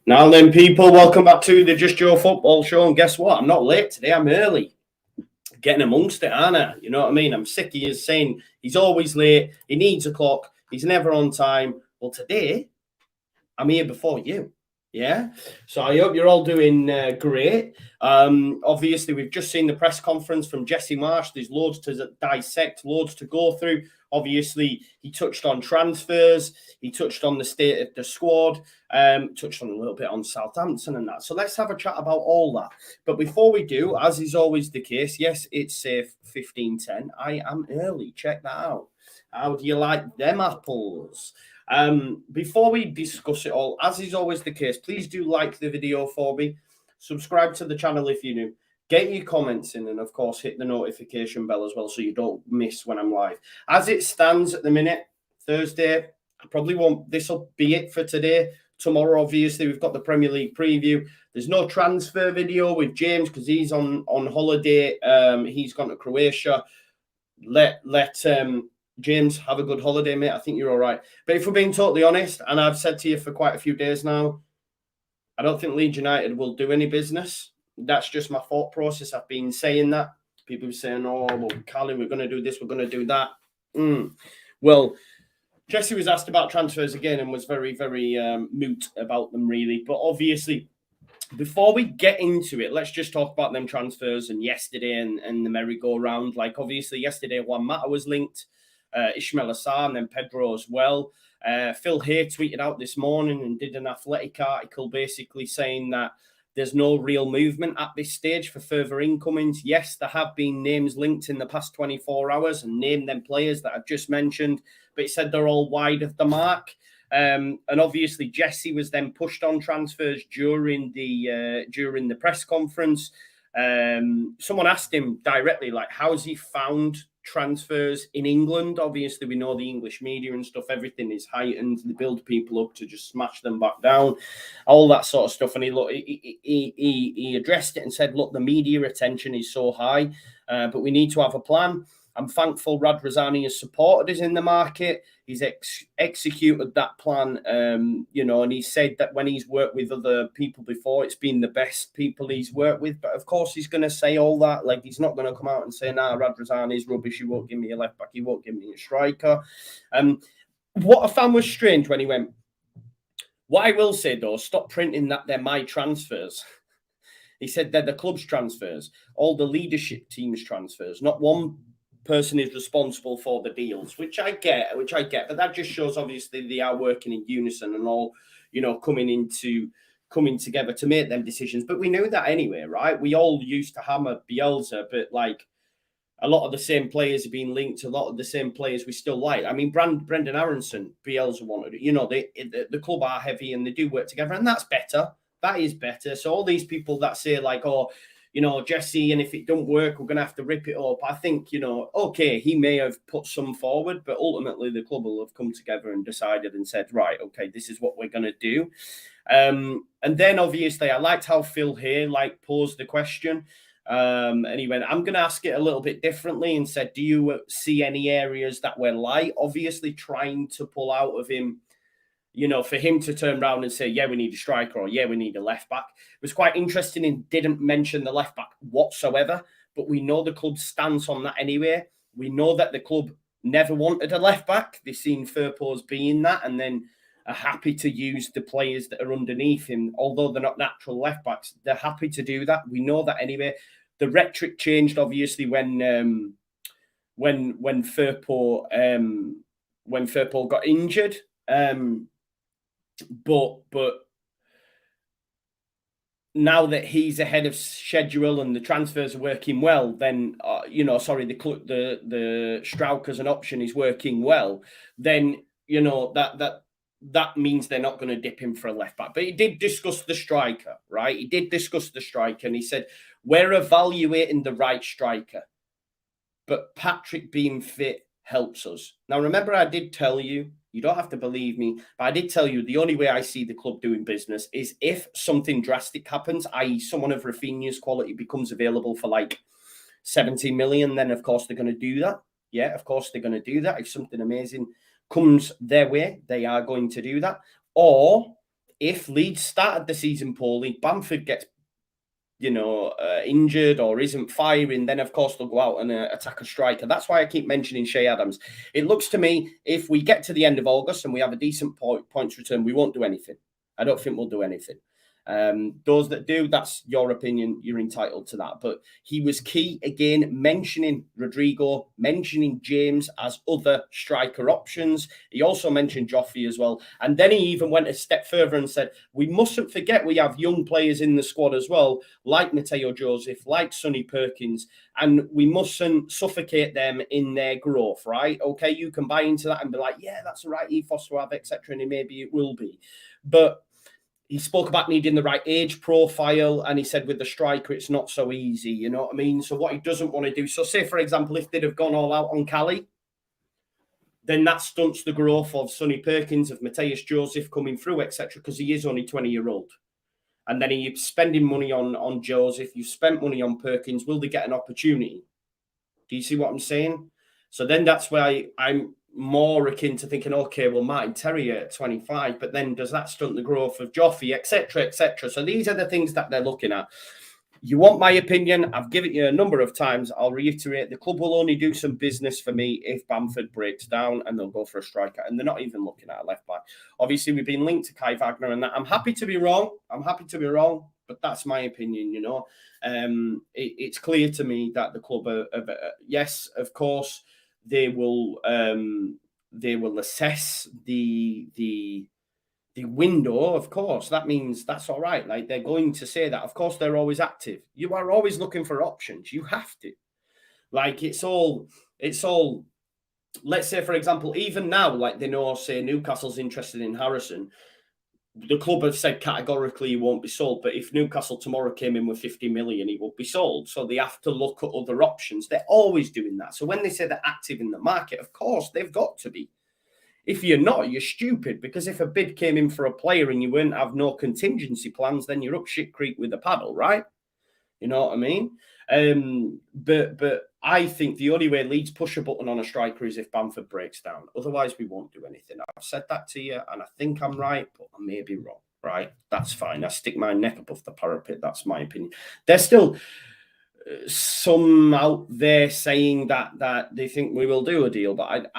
Now then, people, welcome back to the Just Joe Football Show. And guess what? I'm not late today. I'm early. Getting amongst it, aren't I? You know what I mean? I'm sick of you saying he's always late. He needs a clock. He's never on time. Well, today, I'm here before you. Yeah. So I hope you're all doing great. Obviously, we've just seen the press conference from Jesse Marsch. There's loads to dissect, loads to go through. Obviously, he touched on transfers. He touched on the state of the squad. Touched on a little bit on Southampton and that. So let's have a chat about all that. But before we do, as is always the case, yes, it's 15:10. I am early. Check that out. How do you like them apples? Before we discuss it all, as is always the case, please do like the video for me. Subscribe to the channel if you're new. Get your comments in, and of course, hit the notification bell as well so you don't miss when I'm live. As it stands at the minute, Thursday, I probably won't. This will be it for today. Tomorrow, obviously, we've got the Premier League preview. There's no transfer video with James because he's on holiday. He's gone to Croatia. Let James, have a good holiday, mate. I think you're all right. But if we're being totally honest, and I've said to you for quite a few days now, I don't think Leeds United will do any business. That's just my thought process. I've been saying that. People are saying, oh, well, Callum, we're going to do this, we're going to do that. Well, Jesse was asked about transfers again and was very, very moot about them, really. But obviously, before we get into it, let's just talk about them transfers and yesterday and the merry-go-round. Like, obviously, yesterday, Juan Mata was linked. Ismail Assar and then Pedro as well. Phil Hay tweeted out this morning and did an Athletic article basically saying that there's no real movement at this stage for further incomings. Yes, there have been names linked in the past 24 hours and named them players that I've just mentioned, but he said they're all wide of the mark. And obviously Jesse was then pushed on transfers during the press conference. Someone asked him directly, like, how's he found transfers in England? Obviously, we know the English media and stuff, everything is heightened. They build people up to just smash them back down, all that sort of stuff. And he addressed it and said, look, the media attention is so high, but we need to have a plan. I'm thankful Radrizzani has supported us in the market. He's executed that plan, and he said that when he's worked with other people before, it's been the best people he's worked with. But of course, he's going to say all that. Like, he's not going to come out and say, nah, Radrizzani is rubbish. He won't give me a left back. He won't give me a striker. What I found was strange when he went, what I will say, though, stop printing that they're my transfers. He said they're the club's transfers, all the leadership team's transfers, not one person is responsible for the deals, which I get, but that just shows obviously they are working in unison and all, coming together to make them decisions. But we knew that anyway, right? We all used to hammer Bielsa, but like a lot of the same players have been linked to a lot of the same players we still like. I mean, Brendan Aronson, Bielsa wanted it. The club are heavy and they do work together, and that's better. That is better. So all these people that say like, oh, Jesse, and if it don't work, we're going to have to rip it up. I think, okay, he may have put some forward, but ultimately the club will have come together and decided and said, right, okay, this is what we're going to do. And then obviously I liked how Phil Hay posed the question. And he went, I'm going to ask it a little bit differently and said, do you see any areas that we're light? Obviously trying to pull out of him, for him to turn around and say, yeah, we need a striker, or yeah, we need a left back. It was quite interesting and didn't mention the left back whatsoever, but we know the club's stance on that anyway. We know that the club never wanted a left back. They've seen Firpo's being that and then are happy to use the players that are underneath him. Although they're not natural left backs, they're happy to do that. We know that anyway. The rhetoric changed, obviously, when Firpo got injured. But now that he's ahead of schedule and the transfers are working well, then the Strauch as an option is working well. Then that means they're not going to dip him for a left back. But he did discuss the striker, right? He did discuss the striker, and he said we're evaluating the right striker, but Patrick being fit helps us. Now, remember, I did tell you. You don't have to believe me, but I did tell you the only way I see the club doing business is if something drastic happens, i.e. someone of Rafinha's quality becomes available for like 70 million, then of course they're going to do that. Yeah, of course they're going to do that. If something amazing comes their way, they are going to do that. Or if Leeds started the season poorly, Bamford gets injured or isn't firing, then of course they'll go out and attack a striker. That's why I keep mentioning Che Adams. It looks to me, if we get to the end of August and we have a decent points return, we won't do anything. I don't think we'll do anything. Those that do, that's your opinion. You're entitled to that. But he was key again, mentioning Rodrigo, mentioning James as other striker options. He also mentioned Joffrey as well. And then he even went a step further and said, we mustn't forget we have young players in the squad as well, like Mateo Joseph, like Sonny Perkins, and we mustn't suffocate them in their growth, right? Okay, you can buy into that and be like, yeah, that's the right ethos to have, etc. And maybe it will be. But he spoke about needing the right age profile, and he said with the striker, it's not so easy, you know what I mean? So what he doesn't want to do, so say, for example, if they'd have gone all out on Cali, then that stunts the growth of Sonny Perkins, of Mateus Joseph coming through, etc., because he is only 20-year-old. And then you're spending money on Joseph, you've spent money on Perkins, will they get an opportunity? Do you see what I'm saying? So then that's why I'm more akin to thinking, okay, well, Martin Terrier at 25, but then does that stunt the growth of Joffrey, etc., etc.? So these are the things that they're looking at. You want my opinion? I've given you a number of times. I'll reiterate, the club will only do some business for me if Bamford breaks down, and they'll go for a striker. And they're not even looking at a left back. Obviously, we've been linked to Kai Wagner, and that. I'm happy to be wrong. But that's my opinion, you know. It's clear to me that the club yes, of course, they will assess the window, of course. That means that's all right. Like, they're going to say that. Of course, they're always active. You are always looking for options. You have to. Like, it's all. Let's say, for example, even now, like they know, say Newcastle's interested in Harrison. The club have said categorically he won't be sold, but if Newcastle tomorrow came in with 50 million, he would be sold. So they have to look at other options. They're always doing that. So when they say they're active in the market, of course, they've got to be. If you're not, you're stupid, because if a bid came in for a player and you wouldn't have no contingency plans, then you're up shit creek with a paddle, right? You know what I mean? But I think the only way Leeds push a button on a striker is if Bamford breaks down. Otherwise, we won't do anything. I've said that to you, and I think I'm right, but I may be wrong, right? That's fine. I stick my neck above the parapet. That's my opinion. There's still some out there saying that they think we will do a deal, but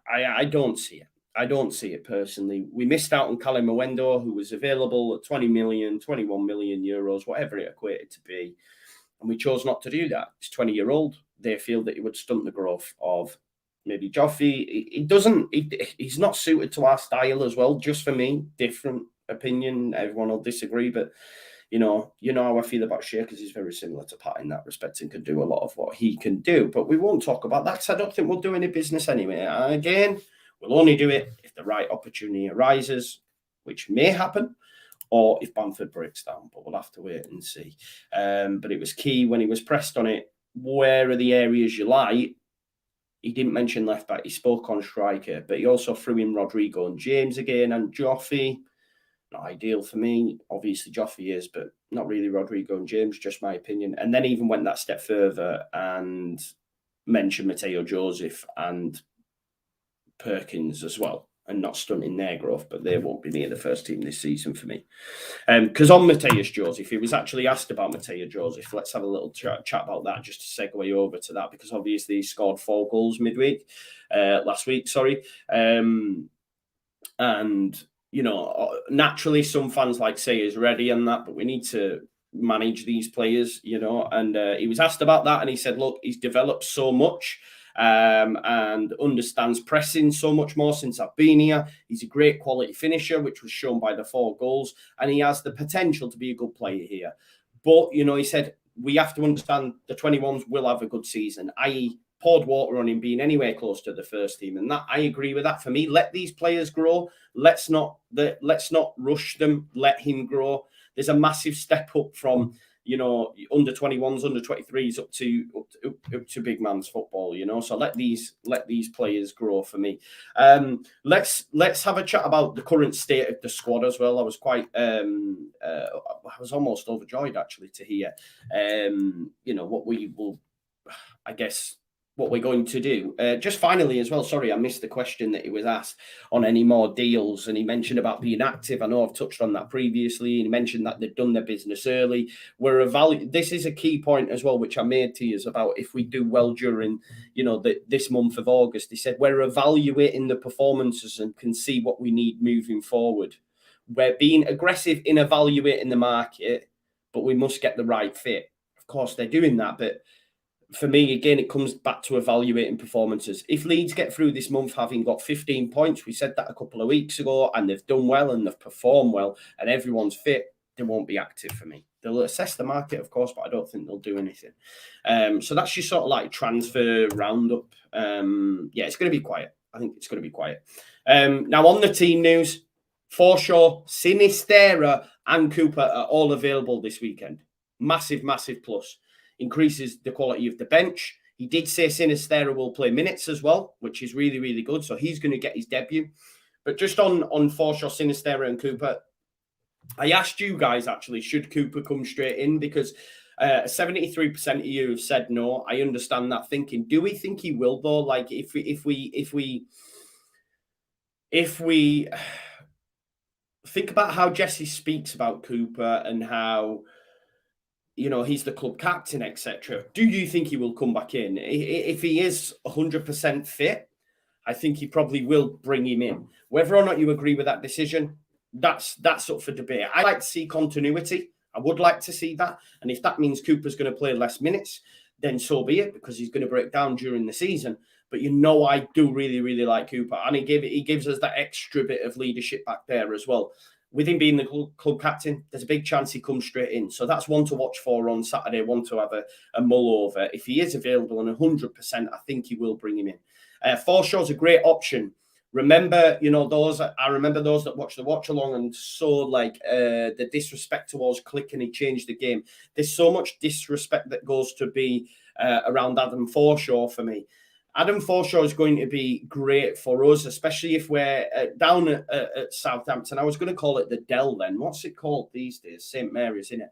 I don't see it. I don't see it personally. We missed out on Callum Mwendo, who was available at 20 million, 21 million euros, whatever it equated to be. And we chose not to do that. He's 20-year-old. They feel that it would stunt the growth of maybe Joffrey. He's not suited to our style as well, just for me. Different opinion. Everyone will disagree. But, you know how I feel about Shea, because he's very similar to Pat in that respect and can do a lot of what he can do. But we won't talk about that. I don't think we'll do any business anyway. And again, we'll only do it if the right opportunity arises, which may happen, or if Bamford breaks down. But we'll have to wait and see. But it was key when he was pressed on it. Where are the areas you like? He didn't mention left back. He spoke on striker, but he also threw in Rodrigo and James again, and Joffrey. Not ideal for me. Obviously, Joffrey is, but not really Rodrigo and James, just my opinion. And then even went that step further and mentioned Mateo Joseph and Perkins as well, and not stunting their growth, but they won't be near the first team this season for me. Because on Mateus Joseph, he was actually asked about Mateo Joseph. Let's have a little chat about that, just to segue over to that, because obviously he scored 4 goals last week, sorry. And, you know, naturally some fans like say is ready and that, but we need to manage these players, you know. And he was asked about that, and he said, look, he's developed so much and understands pressing so much more since I've been here. He's a great quality finisher, which was shown by the 4 goals, and he has the potential to be a good player here. But, you know, he said, we have to understand the 21s will have a good season, i.e. poured water on him being anywhere close to the first team. And that, I agree with that. For me, let these players grow. Let's not rush them. Let him grow. There's a massive step up from, you know, under 21s, under 23s up to big man's football, you know. So let these players grow for me. Let's have a chat about the current state of the squad as well. I was quite I was almost overjoyed actually to hear you know, what we will, I guess, what we're going to do. Just finally as well, sorry, I missed the question that he was asked on any more deals, and he mentioned about being active. I know I've touched on that previously, and he mentioned that they've done their business early. This is a key point as well, which I made to you, is about if we do well during, this month of August. He said we're evaluating the performances and can see what we need moving forward. We're being aggressive in evaluating the market, but we must get the right fit. Of course, they're doing that, but for me, again, it comes back to evaluating performances. If Leeds get through this month having got 15 points, we said that a couple of weeks ago, and they've done well and they've performed well and everyone's fit, they won't be active for me. They'll assess the market, of course, but I don't think they'll do anything. So that's just sort of like transfer roundup. It's going to be quiet. I think it's going to be quiet. Now, on the team news, Forshaw, Sinisterra and Cooper are all available this weekend. Massive, massive plus. Increases the quality of the bench. He did say Sinisterra will play minutes as well, which is really, really good. So he's going to get his debut. But just on Forshaw, Sinisterra and Cooper, I asked you guys, actually, should Cooper come straight in? Because 73% of you have said no. I understand that thinking. Do we think he will, though? Like, if we think about how Jesse speaks about Cooper and how, he's the club captain, etc. Do you think he will come back in? If he is 100% fit, I think he probably will bring him in. Whether or not you agree with that decision, that's up for debate. I like to see continuity. I would like to see that. And if that means Cooper's going to play less minutes, then so be it, because he's going to break down during the season. But I do really, really like Cooper. And he gives us that extra bit of leadership back there as well. With him being the club captain, there's a big chance he comes straight in. So that's one to watch for on Saturday, one to have a mull over. If he is available and 100%, I think he will bring him in. Forshaw's a great option. Remember, I remember those that watched the watch along and saw the disrespect towards Click, and he changed the game. There's so much disrespect that goes to be around Adam Forshaw for me. Adam Forshaw is going to be great for us, especially if we're down at Southampton. I was going to call it the Dell then. What's it called these days? St. Mary's, isn't it?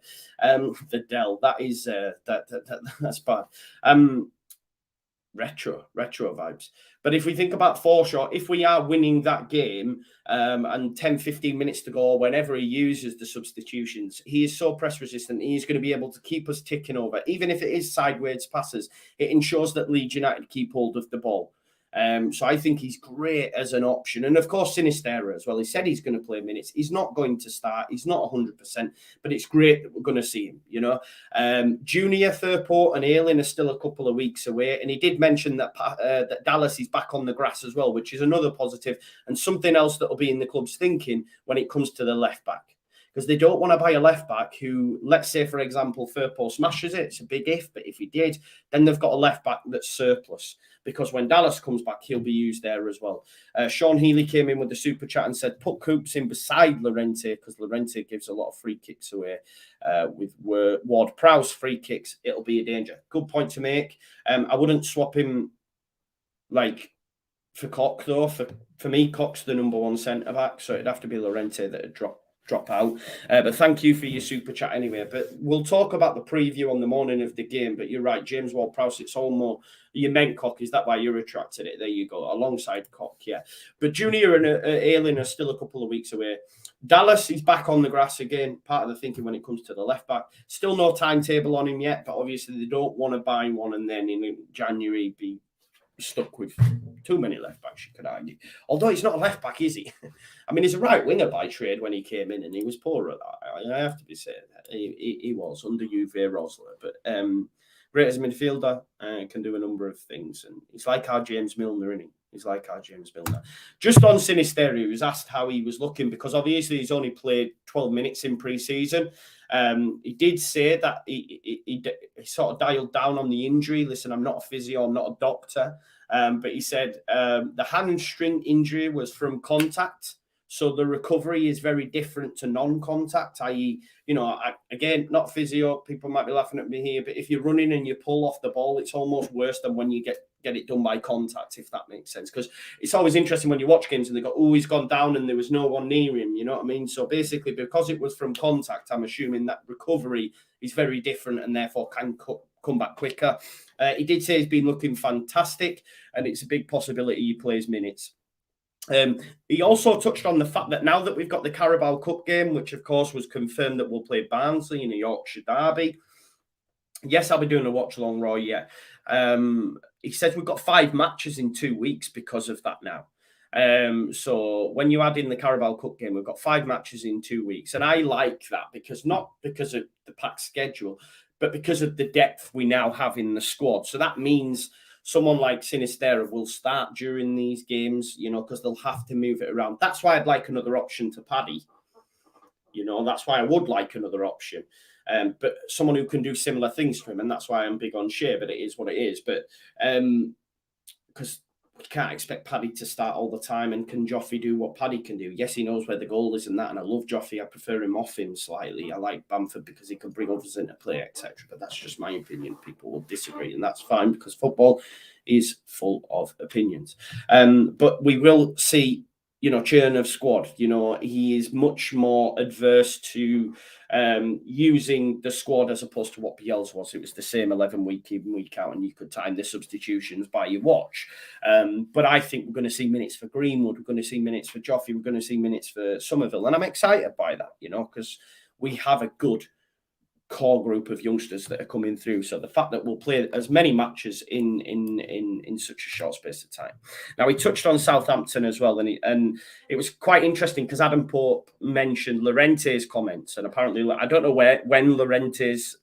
The Dell. That is that's bad. Retro vibes. But if we think about Forshaw, if we are winning that game and 10, 15 minutes to go, whenever he uses the substitutions, he is so press resistant. He's going to be able to keep us ticking over. Even if it is sideways passes, it ensures that Leeds United keep hold of the ball. So I think he's great as an option. And of course, Sinisterra as well. He said he's going to play minutes. He's not going to start. He's not 100%, but it's great that we're going to see him, Junior, Thurport and Ayling are still a couple of weeks away. And he did mention that that Dallas is back on the grass as well, which is another positive and something else that will be in the club's thinking when it comes to the left back. Because they don't want to buy a left back who, let's say, for example, Thurport smashes it. It's a big if, but if he did, then they've got a left back that's surplus. Because when Dallas comes back, he'll be used there as well. Sean Healy came in with the super chat and said, put Coops in beside Llorente, because Llorente gives a lot of free kicks away. With Ward-Prowse free kicks, it'll be a danger. Good point to make. I wouldn't swap him for Koch, though. For me, Koch's the number one centre-back, so it'd have to be Llorente that would drop out. But thank you for your super chat anyway. But we'll talk about the preview on the morning of the game. But you're right, James Ward-Prowse, it's all more... You meant Koch, is that why you retracted it? There you go, alongside Koch, yeah. But Junior and Ayling are still a couple of weeks away. Dallas is back on the grass again, part of the thinking when it comes to the left back. Still no timetable on him yet, but obviously they don't want to buy one and then in January be stuck with too many left backs, you could argue. Although he's not a left back, is he? I mean, he's a right winger by trade when he came in, and he was poor at that. I have to be saying that. He was under Uwe Rosler, but great as a midfielder, can do a number of things. And he's like our James Milner, isn't he? He's like our James Milner. Just on Sinisterra, he was asked how he was looking, because obviously he's only played 12 minutes in pre-season. He did say that he sort of dialed down on the injury. Listen, I'm not a physio, I'm not a doctor. But he said the hamstring injury was from contact. So the recovery is very different to non-contact, i.e., again, not physio, people might be laughing at me here, but if you're running and you pull off the ball, it's almost worse than when you get it done by contact, if that makes sense. Because it's always interesting when you watch games and they go, oh, he's gone down and there was no one near him, you know what I mean? So basically, because it was from contact, I'm assuming that recovery is very different and therefore can come back quicker. He did say he's been looking fantastic, and it's a big possibility he plays minutes. He also touched on the fact that now that we've got the Carabao Cup game, which of course was confirmed that we'll play Barnsley in a Yorkshire derby. Yes, I'll be doing a watch along, Roy. Yeah. He says we've got 5 matches in 2 weeks because of that now. So when you add in the Carabao Cup game, we've got 5 matches in 2 weeks. And I like that because not because of the packed schedule, but because of the depth we now have in the squad. So that means someone like Sinisterra will start during these games, you know, because they'll have to move it around. That's why I'd like another option to Paddy. You know, that's why I would like another option. But someone who can do similar things to him. And that's why I'm big on Shea, but it is what it is. But because we can't expect Paddy to start all the time. And can Joffrey do what Paddy can do? Yes, he knows where the goal is and that. And I love Joffrey. I prefer him off him slightly. I like Bamford because he can bring others into play, etc. But that's just my opinion. People will disagree, and that's fine because football is full of opinions. But we will see, you know, churn of squad. You know, he is much more adverse to using the squad as opposed to what Bielsa was. It was the same 11 week in, week out, and you could time the substitutions by your watch. But I think we're going to see minutes for Greenwood. We're going to see minutes for Joffrey. We're going to see minutes for Somerville. And I'm excited by that, you know, because we have a good core group of youngsters that are coming through. So the fact that we'll play as many matches in such a short space of time. Now, he touched on Southampton as well, and it was quite interesting because Adam Pope mentioned Llorente's comments, and apparently I don't know when Llorente's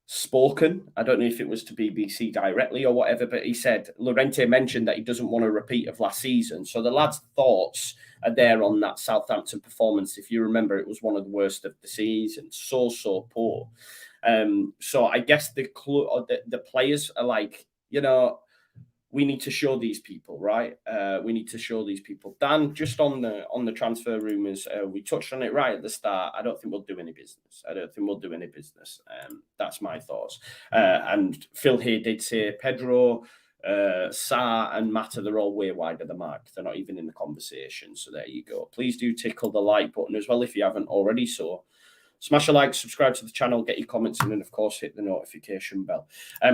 spoken. I don't know if it was to BBC directly or whatever, but he said Llorente mentioned that he doesn't want a repeat of last season. So the lad's thoughts are there on that Southampton performance. If you remember, it was one of the worst of the season. So poor. So I guess the players are like, you know, we need to show these people, right? We need to show these people. Dan, just on the transfer rumours, we touched on it right at the start. I don't think we'll do any business. That's my thoughts. And Phil here did say Pedro, Sa and Mata, they're all way wide of the mark. They're not even in the conversation. So there you go. Please do tickle the like button as well if you haven't already. So smash a like, subscribe to the channel, get your comments in, and of course hit the notification bell.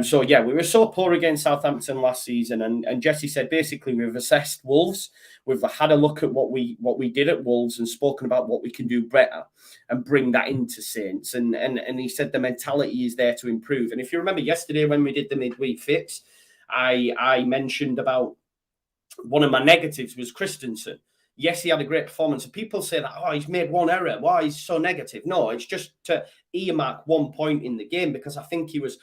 So yeah, we were so poor against Southampton last season, and Jesse said basically we've assessed Wolves, we've had a look at what we did at Wolves and spoken about what we can do better and bring that into Saints. And he said the mentality is there to improve. And if you remember yesterday when we did the midweek fix, I mentioned about one of my negatives was Christensen. Yes, he had a great performance. And people say that, oh, he's made one error. Why he's so negative? No, it's just to earmark 1 point in the game because I think he was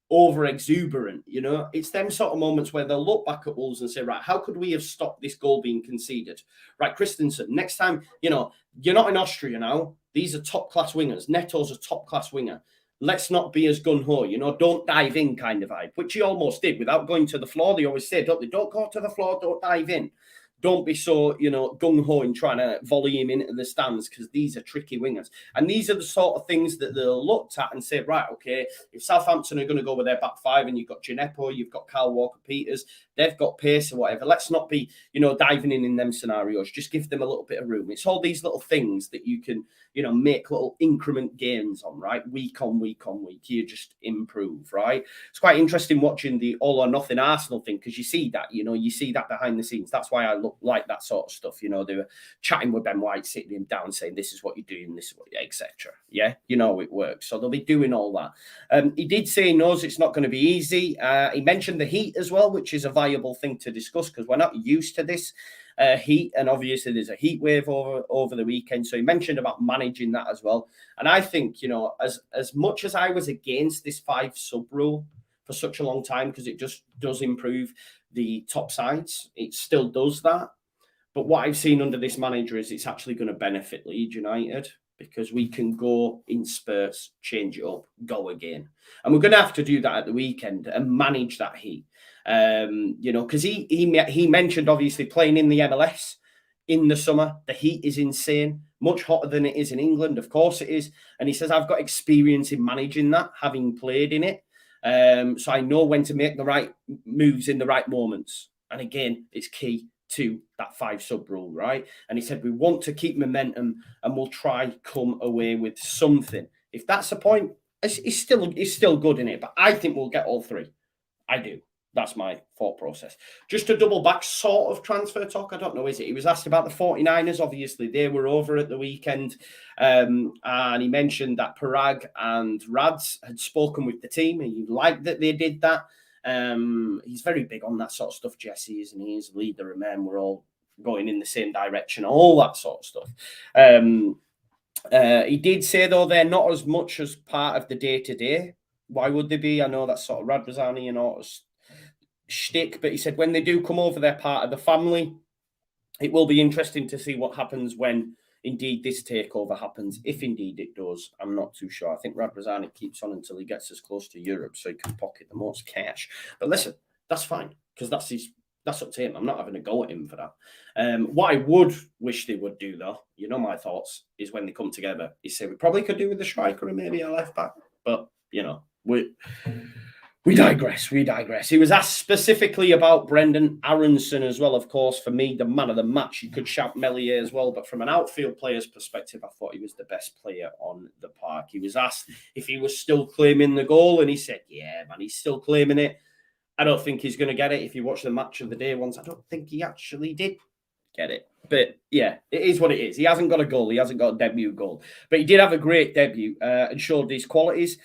over exuberant. You know, it's them sort of moments where they'll look back at Wolves and say, right, how could we have stopped this goal being conceded? Right, Christensen, next time, you know, you're not in Austria now. These are top class wingers. Neto's a top class winger. Let's not be as gung-ho, you know, don't dive in kind of vibe, which he almost did without going to the floor. They always say, don't go to the floor, don't dive in. Don't be so, you know, gung-ho in trying to volley him into the stands because these are tricky wingers. And these are the sort of things that they'll look at and say, right, okay, if Southampton are going to go with their back five and you've got Gineppo, you've got Kyle Walker-Peters, they've got pace or whatever. Let's not be, you know, diving in them scenarios. Just give them a little bit of room. It's all these little things that you can, you know, make little increment gains on, right? Week on week on week. You just improve, right? It's quite interesting watching the all or nothing Arsenal thing because you see that, you know, you see that behind the scenes. That's why I like that sort of stuff. You know, they were chatting with Ben White, sitting him down, saying, this is what you're doing, this is what you're, etc. Yeah, you know, it works. So they'll be doing all that. He did say he knows it's not going to be easy. He mentioned the heat as well, which is a viable thing to discuss because we're not used to this heat, and obviously there's a heat wave over the weekend. So he mentioned about managing that as well. And I think, you know, as much as I was against this 5 sub rule for such a long time because it just does improve the top sides, it still does that. But what I've seen under this manager is it's actually going to benefit Leeds United because we can go in spurts, change it up, go again. And we're going to have to do that at the weekend and manage that heat. You know, because he mentioned obviously playing in the MLS in the summer. The heat is insane, much hotter than it is in England. Of course it is. And he says, I've got experience in managing that, having played in it. So I know when to make the right moves in the right moments. And again, it's key to that 5 sub rule, right? And he said, we want to keep momentum and we'll try come away with something. If that's the point, He's still good in it, but I think we'll get all three. I do. That's my thought process. Just to double back, sort of transfer talk, I don't know, is it? He was asked about the 49ers. Obviously, they were over at the weekend. And he mentioned that Parag and Rads had spoken with the team, and he liked that they did that. He's very big on that sort of stuff, Jesse, isn't he? He's a leader, and man, we're all going in the same direction, all that sort of stuff. He did say, though, they're not as much as part of the day-to-day. Why would they be? I know that's sort of Radrazani and Orta's shtick, but he said when they do come over, they're part of the family. It will be interesting to see what happens when indeed this takeover happens. If indeed it does, I'm not too sure. I think Radrazani keeps on until he gets as close to Europe so he can pocket the most cash. But listen, that's fine, because that's up to him. I'm not having a go at him for that. What I would wish they would do, though, you know my thoughts, is when they come together, is say we probably could do with the striker and maybe a left back. But, you know, we digress. He was asked specifically about Brendan Aronson as well. Of course, for me, the man of the match. You could shout Melier as well, but from an outfield player's perspective, I thought he was the best player on the park. He was asked if he was still claiming the goal, and he said, yeah, man, he's still claiming it. I don't think he's going to get it. If you watch the match of the day once, I don't think he actually did get it. But yeah, it is what it is. He hasn't got a goal. He hasn't got a debut goal. But he did have a great debut and showed his qualities.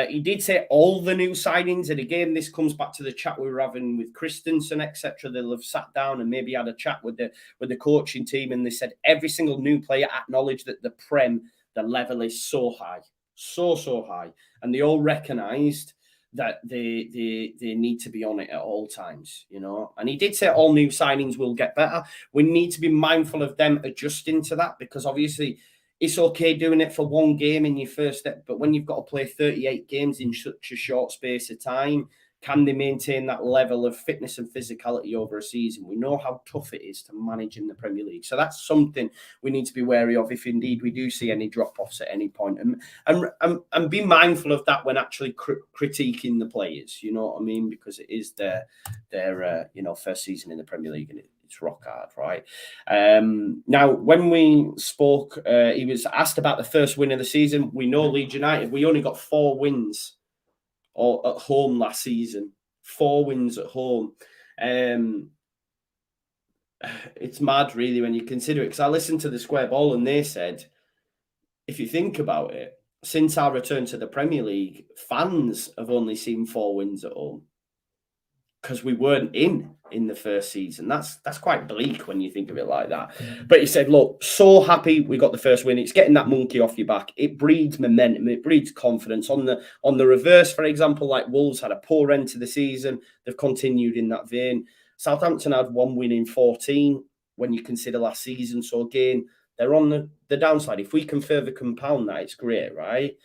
He did say all the new signings, and again, this comes back to the chat we were having with Christensen, etc. They'll have sat down and maybe had a chat with the coaching team, and they said every single new player acknowledged that the level is so high, so high, and they all recognised that they need to be on it at all times, you know. And he did say all new signings will get better. We need to be mindful of them adjusting to that, because obviously it's okay doing it for one game in your first step, but when you've got to play 38 games in such a short space of time, can they maintain that level of fitness and physicality over a season? We know how tough it is to manage in the Premier League. So that's something we need to be wary of if indeed we do see any drop-offs at any point. And be mindful of that when actually critiquing the players, you know what I mean? Because it is their first season in the Premier League, and it's rock hard, right? Now, when we spoke, he was asked about the first win of the season. We know Leeds United, we only got 4 wins at home last season. 4 wins at home. It's mad, really, when you consider it, because I listened to the Square Ball and they said, if you think about it, since our return to the Premier League, fans have only seen 4 wins at home, because we weren't in the first season. That's quite bleak when you think of it like that. But he said, look, so happy we got the first win. It's getting that monkey off your back. It breeds momentum. It breeds confidence. On the reverse, for example, like Wolves had a poor end to the season. They've continued in that vein. Southampton had 1 win in 14 when you consider last season. So again, they're on the downside. If we can further compound that, it's great, right?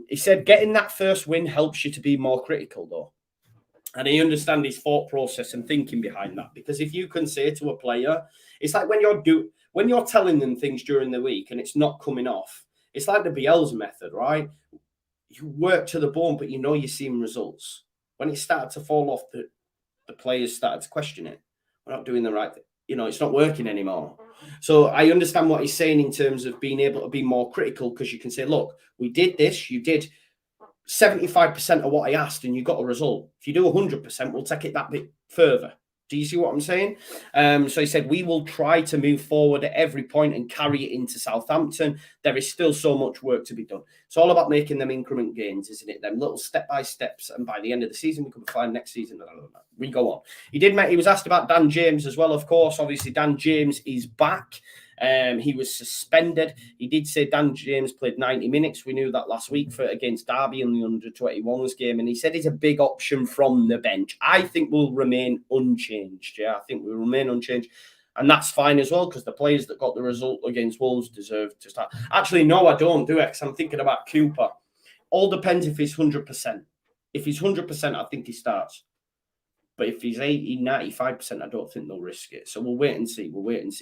He said getting that first win helps you to be more critical, though. And I understand his thought process and thinking behind that, because if you can say to a player, it's like when you're telling them things during the week and it's not coming off, it's like the Bielsa method, right? You work to the bone, but you know you're seeing results. When it started to fall off, the players started to question it. We're not doing the right thing. You know, it's not working anymore. So I understand what he's saying in terms of being able to be more critical, because you can say, look, we did this, you did 75% of what I asked and you got a result. If you do 100%, we'll take it that bit further. Do you see what I'm saying? So he said, we will try to move forward at every point and carry it into Southampton. There is still so much work to be done. It's all about making them increment gains, isn't it? Them little step-by-steps. And by the end of the season, we could be fine next season. We go on. He was asked about Dan James as well, of course. Obviously, Dan James is back. He was suspended. He did say Dan James played 90 minutes. We knew that last week against Derby in the under-21s game. And he said he's a big option from the bench. I think we'll remain unchanged. Yeah, I think we'll remain unchanged. And that's fine as well, because the players that got the result against Wolves deserve to start. Actually, no, I don't do it, because I'm thinking about Cooper. All depends if he's 100%. If he's 100%, I think he starts. But if he's 80, 95%, I don't think they'll risk it. So we'll wait and see.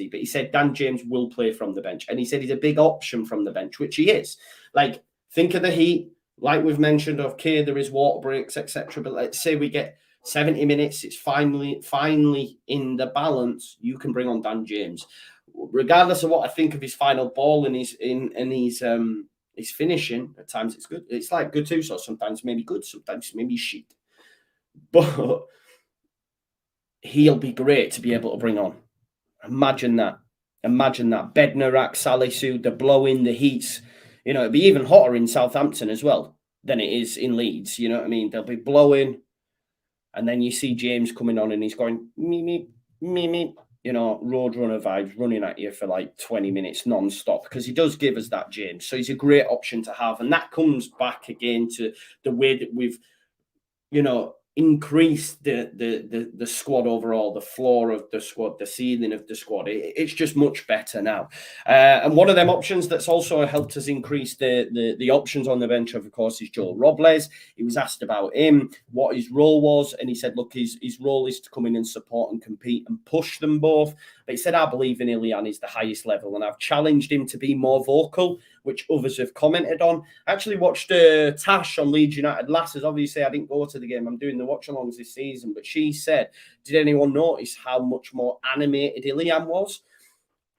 But he said Dan James will play from the bench. And he said he's a big option from the bench, which he is. Like, think of the heat. Like we've mentioned, okay, there is water breaks, etc. But let's say we get 70 minutes. It's finally in the balance. You can bring on Dan James. Regardless of what I think of his final ball and his His finishing, at times it's good. It's like Gattuso, sometimes maybe good, sometimes maybe shit. But he'll be great to be able to bring on. Imagine that. Bednarak, Salisu, the blowing, the heats. You know, it'll be even hotter in Southampton as well than it is in Leeds. You know what I mean? They'll be blowing. And then you see James coming on and he's going, me, you know, roadrunner vibes running at you for like 20 minutes non-stop, because he does give us that, James. So he's a great option to have. And that comes back again to the way that we've, you know, increased the squad overall, the floor of the squad, the ceiling of the squad. It's just much better now. And one of them options that's also helped us increase the options on the bench, of course, is Joe Robles. He was asked about him, what his role was, and he said, look, his role is to come in and support and compete and push them both. But he said, I believe in Ilian is the highest level, and I've challenged him to be more vocal, which others have commented on. I actually watched Tash on Leeds United Lasses. Obviously, I didn't go to the game. I'm doing the watch-alongs this season. But she said, did anyone notice how much more animated Ilian was?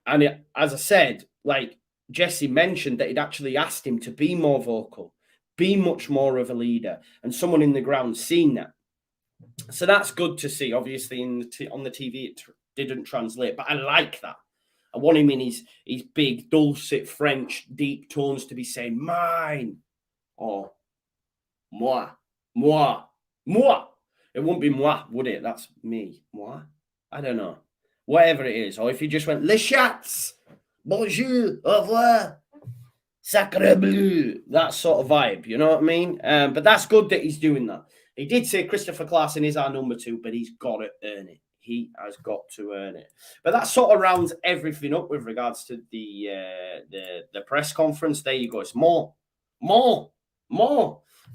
And as I said, like Jesse mentioned, that he'd actually asked him to be more vocal, be much more of a leader, and someone in the ground seen that. So that's good to see. Obviously, on the TV, it didn't translate, but I like that. I want him in his big, dulcet French deep tones to be saying mine or moi, moi, moi. It wouldn't be moi, would it? That's me. Moi? I don't know. Whatever it is. Or if he just went, les chats, bonjour, au revoir, sacre bleu. That sort of vibe, you know what I mean? But that's good that he's doing that. He did say Christopher Claassen is our number 2, but he's got to earn it. He has got to earn it. But that sort of rounds everything up with regards to the press conference. There you go. It's more.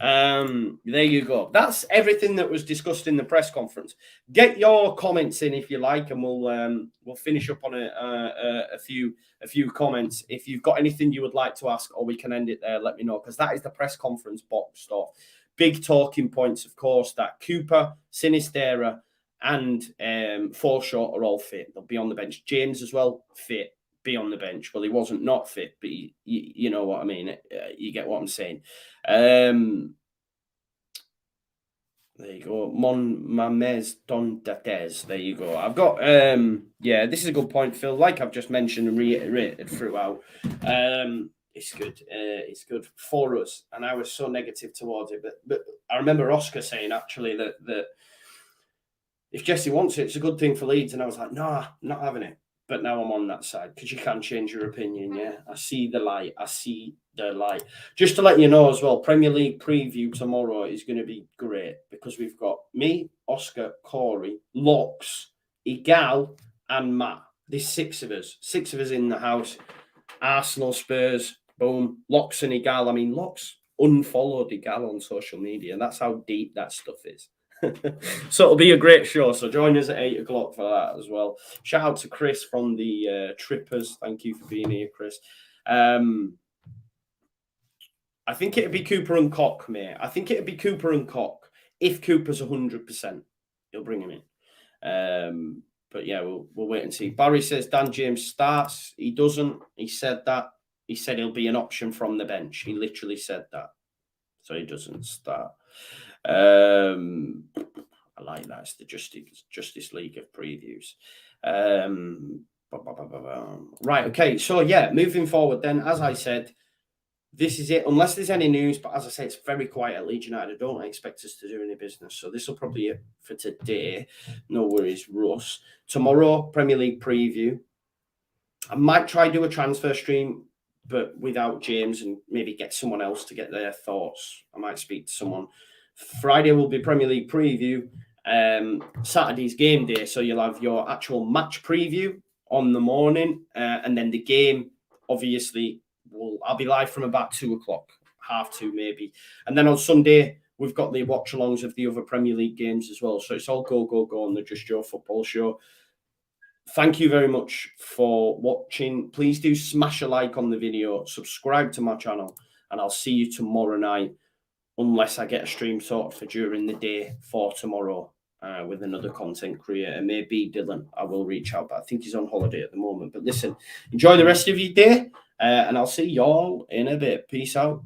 There you go. That's everything that was discussed in the press conference. Get your comments in if you like, and we'll finish up on a few comments. If you've got anything you would like to ask, or we can end it there, let me know, because that is the press conference boxed off. Big talking points, of course, that Cooper, Sinisterra, and Forshaw are all fit. They'll be on the bench. James as well, fit, be on the bench. Well, he wasn't not fit, but you know what I mean. You get what I'm saying. There you go. Mon Mames Don Dates. There you go. I've got yeah, this is a good point, Phil. Like I've just mentioned and reiterated throughout. It's good. It's good for us. And I was so negative towards it. But I remember Oscar saying actually that if Jesse wants it, it's a good thing for Leeds. And I was like, nah, not having it. But now I'm on that side, because you can change your opinion, yeah? I see the light. Just to let you know as well, Premier League preview tomorrow is going to be great, because we've got me, Oscar, Corey, Locks, Igal, and Matt. There's 6 of us. 6 of us in the house. Arsenal, Spurs, boom. Locks and Igal. I mean, Locks unfollowed Igal on social media. That's how deep that stuff is. So it'll be a great show. So join us at 8 o'clock for that as well. Shout out to Chris from the Trippers. Thank you for being here, Chris. I think it'd be Cooper and Koch, mate. I think it'd be Cooper and Koch. If Cooper's 100%, he'll bring him in. But yeah, we'll wait and see. Barry says Dan James starts. He doesn't. He said that. He said he'll be an option from the bench. He literally said that. So he doesn't start. I like that. It's the Justice League of previews. Right, okay. So yeah, moving forward then, as I said, this is it. Unless there's any news, but as I say, it's very quiet at Leeds United. I don't expect us to do any business. So this will probably be it for today. No worries, Russ. Tomorrow, Premier League preview. I might try do a transfer stream, but without James, and maybe get someone else to get their thoughts. I might speak to someone. Friday will be Premier League preview. Saturday's game day, so you'll have your actual match preview on the morning, and then the game, obviously, I'll be live from about 2 o'clock, 2:30 maybe. And then on Sunday, we've got the watch-alongs of the other Premier League games as well. So it's all go on the Just Joe Football Show. Thank you very much for watching. Please do smash a like on the video, subscribe to my channel, and I'll see you tomorrow night, unless I get a stream sorted for during the day for tomorrow with another content creator. Maybe Dylan. I will reach out, but I think he's on holiday at the moment. But listen, enjoy the rest of your day, And I'll see y'all in a bit. Peace out.